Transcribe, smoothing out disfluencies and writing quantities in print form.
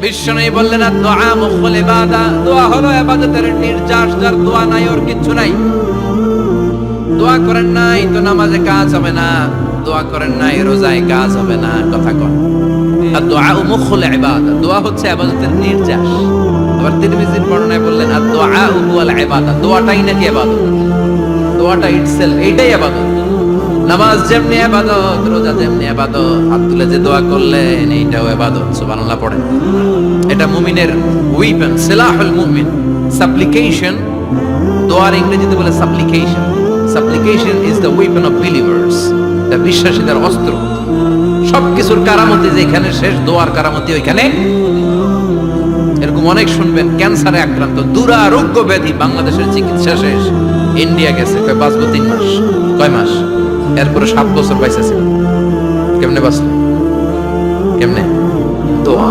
বিশ্বনবী বললেন দুআ মুখুল ইবাদা, দোয়া হলো ইবাদতের নির্যাস, যার দোয়া নাই ওর কিচ্ছু নাই। দোয়া করেন নাই তো নামাজে কাজ হবে না, দোয়া করেন নাই রোজায় কাজ হবে না, কথা কন। আর দোয়া মুখুল ইবাদা, দোয়া হচ্ছে ইবাদতের নির্যাস। আবার তিরমিজির বর্ণনায় বললেন আর দোয়া হুয়াল ইবাদা, দোয়াটাই নাকি ইবাদত, দোয়াটা ইটসেলফ এইটাই ইবাদত। নামাজ যেমনি ইবাদত, রোজা যেমনি ইবাদত, হাত তুলে যে দোয়া করলেন এইটাও ইবাদত। সুবহানাল্লাহ পড়েন। এটা মুমিনের ওয়েপন, সিলাহুল মুমিন। সাপ্লিকেশন, দোয়ার ইংরেজিতে বলে সাপ্লিকেশন। সাপ্লিকেশন is the weapon of believers, এটা বিশ্বাসীদের অস্ত্র। সবকিছুর কারামতি যেখানে শেষ, দোয়ার কারামতি ওইখানে। এরকম অনেক শুনবেন, ক্যান্সারে আক্রান্ত, দুরারোগ্য ব্যাধি, বাংলাদেশের চিকিৎসা শেষ, ইন্ডিয়া গেছে, কয় বাঁচবো 3 মাস। কয় মাস? এরপরে 7 বছর বাইসেছে। কেমনে বাঁচলো? কেমনে? দোয়া।